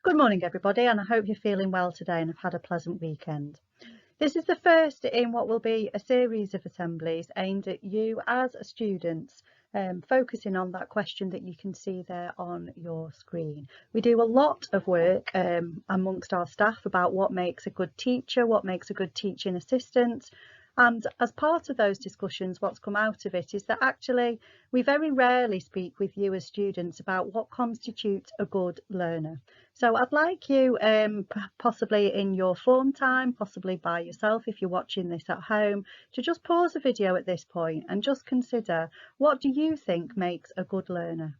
Good morning everybody, and I hope you're feeling well today and have had a pleasant weekend. This is the first in what will be a series of assemblies aimed at you as students, focusing on that question that you can see there on your screen. We do a lot of work amongst our staff about what makes a good teacher, what makes a good teaching assistant. And as part of those discussions, what's come out of it is that actually we very rarely speak with you as students about what constitutes a good learner. So I'd like you, possibly in your form time, possibly by yourself if you're watching this at home, to just pause the video at this point and just consider, what do you think makes a good learner?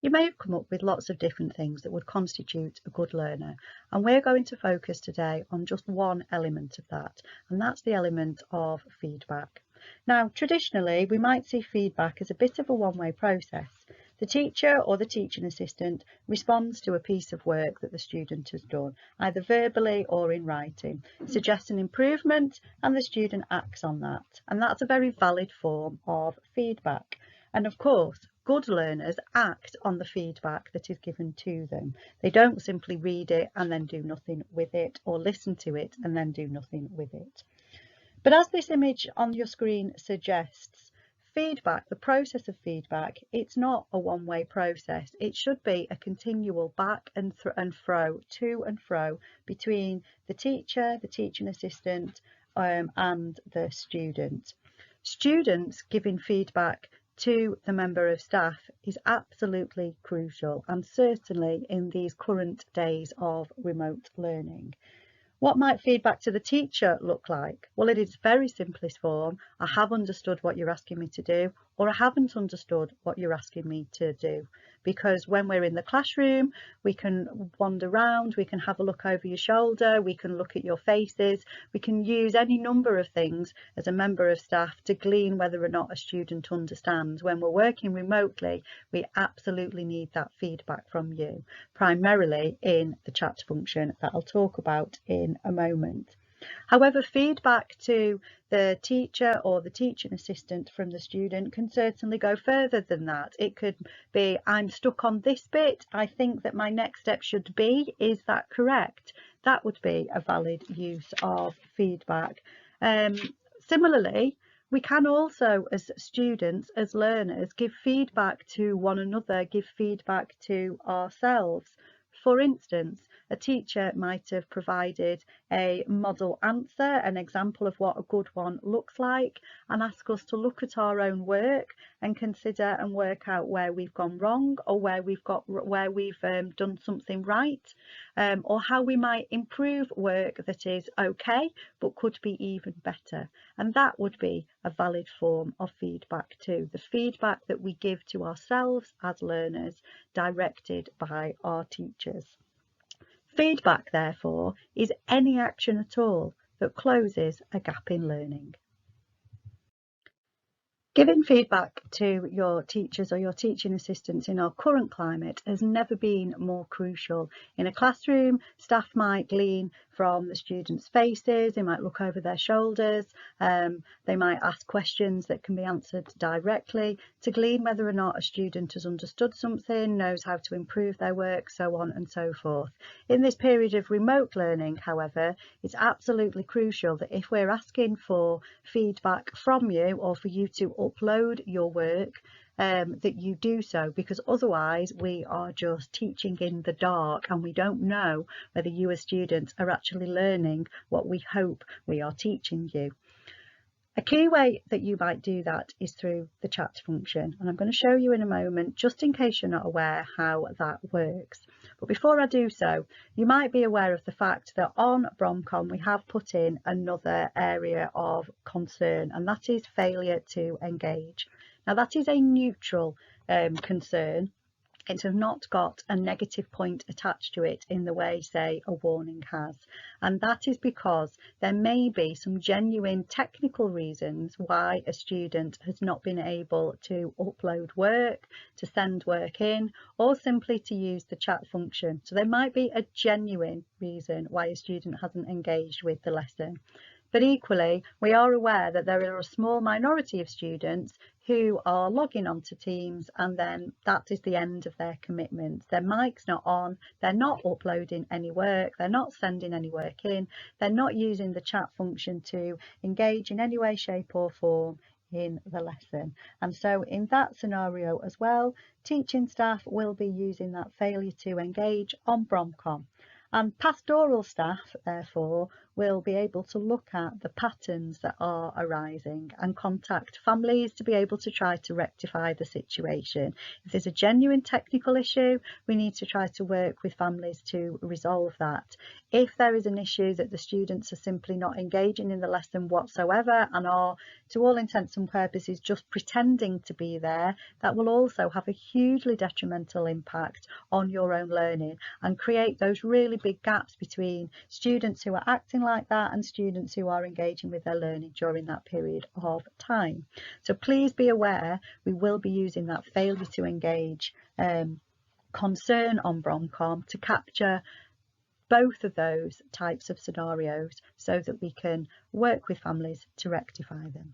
You may have come up with lots of different things that would constitute a good learner, and we're going to focus today on just one element of that, and that's the element of feedback. Now, traditionally, we might see feedback as a bit of a one-way process. The teacher or the teaching assistant responds to a piece of work that the student has done, either verbally or in writing, suggests an improvement, and the student acts on that. And that's a very valid form of feedback. And of course, good learners act on the feedback that is given to them. They don't simply read it and then do nothing with it, or listen to it and then do nothing with it. But as this image on your screen suggests, feedback, the process of feedback, it's not a one-way process. It should be a continual back and fro, to and fro, between the teacher, the teaching assistant, and the student. Students giving feedback to the member of staff is absolutely crucial, and certainly in these current days of remote learning. What might feedback to the teacher look like? Well, it is very simplest form. I have understood what you're asking me to do, or I haven't understood what you're asking me to do. Because when we're in the classroom, we can wander around, we can have a look over your shoulder, we can look at your faces, we can use any number of things as a member of staff to glean whether or not a student understands. When we're working remotely, we absolutely need that feedback from you, primarily in the chat function that I'll talk about in a moment. However, feedback to the teacher or the teaching assistant from the student can certainly go further than that. It could be, I'm stuck on this bit, I think that my next step should be, is that correct? That would be a valid use of feedback. Similarly, we can also, as students, as learners, give feedback to one another, give feedback to ourselves. For instance, a teacher might have provided a model answer, an example of what a good one looks like, and ask us to look at our own work and consider and work out where we've gone wrong, or where we've done something right, or how we might improve work that is okay but could be even better. And that would be a valid form of feedback too, the feedback that we give to ourselves as learners, directed by our teachers. Feedback, therefore, is any action at all that closes a gap in learning. Giving feedback to your teachers or your teaching assistants in our current climate has never been more crucial. In a classroom, staff might glean from the students' faces, they might look over their shoulders, they might ask questions that can be answered directly to glean whether or not a student has understood something, knows how to improve their work, so on and so forth. In this period of remote learning, however, it's absolutely crucial that if we're asking for feedback from you, or for you to upload your work, that you do so, because otherwise we are just teaching in the dark and we don't know whether you as students are actually learning what we hope we are teaching you. A key way that you might do that is through the chat function, and I'm going to show you in a moment, just in case you're not aware how that works. But before I do so, you might be aware of the fact that on Bromcom we have put in another area of concern, and that is failure to engage. Now that is a neutral concern. It has not got a negative point attached to it in the way, say, a warning has. And that is because there may be some genuine technical reasons why a student has not been able to upload work, to send work in, or simply to use the chat function. So there might be a genuine reason why a student hasn't engaged with the lesson. But equally, we are aware that there are a small minority of students who are logging onto Teams, and then that is the end of their commitment. Their mic's not on, they're not uploading any work, they're not sending any work in, they're not using the chat function to engage in any way, shape or form in the lesson. And so in that scenario as well, teaching staff will be using that failure to engage on Bromcom. And pastoral staff, therefore, will be able to look at the patterns that are arising and contact families to be able to try to rectify the situation. If there's a genuine technical issue, we need to try to work with families to resolve that. If there is an issue that the students are simply not engaging in the lesson whatsoever and are, to all intents and purposes, just pretending to be there, that will also have a hugely detrimental impact on your own learning and create those really big gaps between students who are acting like that and students who are engaging with their learning during that period of time. So please be aware we will be using that failure to engage concern on Bromcom to capture both of those types of scenarios so that we can work with families to rectify them.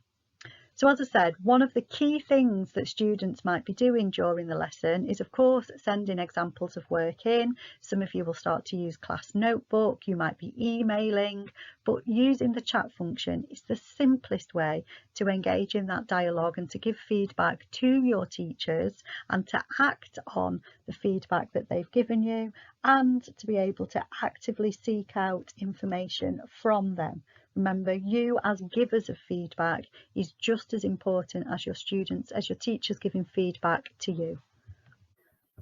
So as I said, one of the key things that students might be doing during the lesson is, of course, sending examples of work in. Some of you will start to use Class Notebook, you might be emailing, but using the chat function is the simplest way to engage in that dialogue and to give feedback to your teachers and to act on the feedback that they've given you and to be able to actively seek out information from them. Remember, you as givers of feedback is just as important as your students, as your teachers giving feedback to you.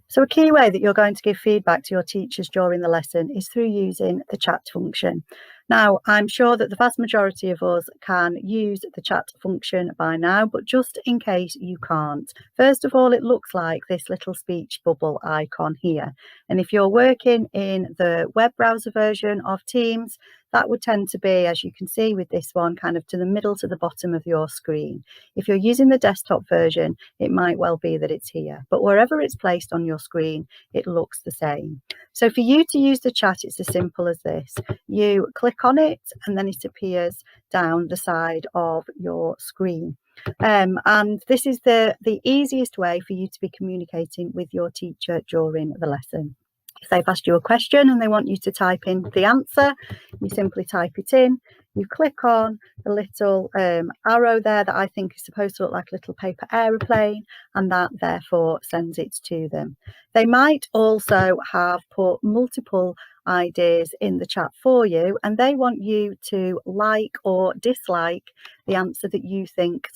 So a key way that you're going to give feedback to your teachers during the lesson is through using the chat function. Now, I'm sure that the vast majority of us can use the chat function by now, but just in case you can't, first of all, it looks like this little speech bubble icon here. And if you're working in the web browser version of Teams, that would tend to be, as you can see with this one, kind of to the middle to the bottom of your screen. If you're using the desktop version, it might well be that it's here, but wherever it's placed on your screen, it looks the same. So for you to use the chat, it's as simple as this. You click on it and then it appears down the side of your screen. And this is the easiest way for you to be communicating with your teacher during the lesson. If they've asked you a question and they want you to type in the answer, you simply type it in. You click on the little arrow there that I think is supposed to look like a little paper aeroplane, and that therefore sends it to them. They might also have put multiple ideas in the chat for you, and they want you to like or dislike the answer that you think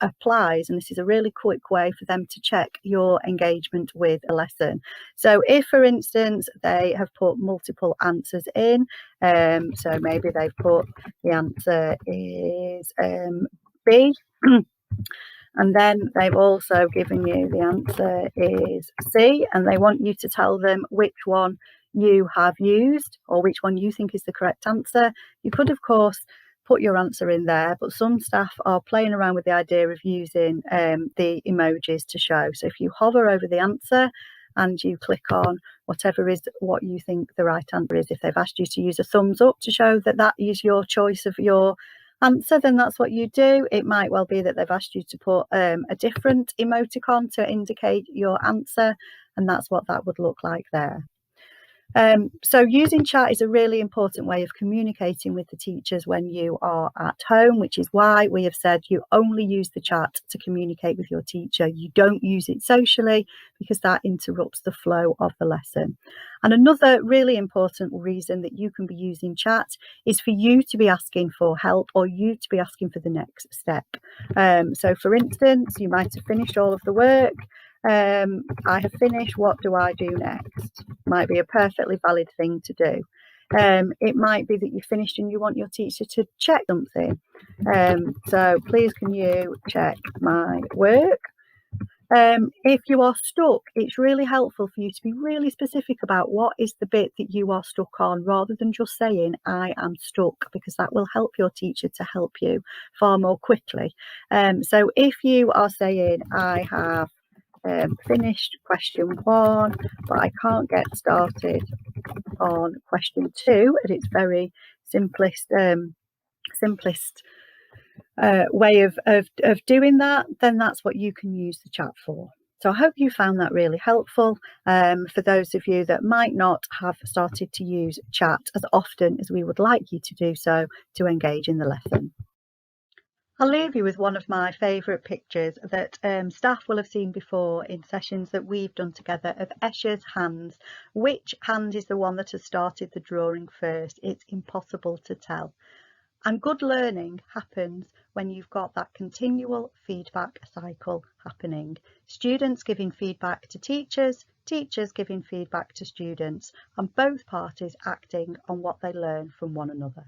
applies. And this is a really quick way for them to check your engagement with a lesson. So if, for instance, they have put multiple answers in, so maybe they've put the answer is B, and then they've also given you the answer is C, and they want you to tell them which one you have used or which one you think is the correct answer. You could, of course, put your answer in there, but some staff are playing around with the idea of using the emojis to show. So if you hover over the answer and you click on whatever is what you think the right answer is, if they've asked you to use a thumbs up to show that that is your choice of your answer, then that's what you do. It might well be that they've asked you to put a different emoticon to indicate your answer, and that's what that would look like there. So using chat is a really important way of communicating with the teachers when you are at home, which is why we have said you only use the chat to communicate with your teacher. You don't use it socially because that interrupts the flow of the lesson. And another really important reason that you can be using chat is for you to be asking for help or you to be asking for the next step. So for instance, you might have finished all of the work. I have finished, what do I do next? Might be a perfectly valid thing to do. It might be that you finished and you want your teacher to check something. So please can you check my work? If you are stuck, it's really helpful for you to be really specific about what is the bit that you are stuck on rather than just saying I am stuck, because that will help your teacher to help you far more quickly. So if you are saying I have finished question 1, but I can't get started on question 2 at its very simplest simplest way of doing that, then that's what you can use the chat for. So I hope you found that really helpful for those of you that might not have started to use chat as often as we would like you to do so to engage in the lesson. I'll leave you with one of my favourite pictures that staff will have seen before in sessions that we've done together of Escher's hands. Which hand is the one that has started the drawing first? It's impossible to tell. And good learning happens when you've got that continual feedback cycle happening. Students giving feedback to teachers, teachers giving feedback to students, and both parties acting on what they learn from one another.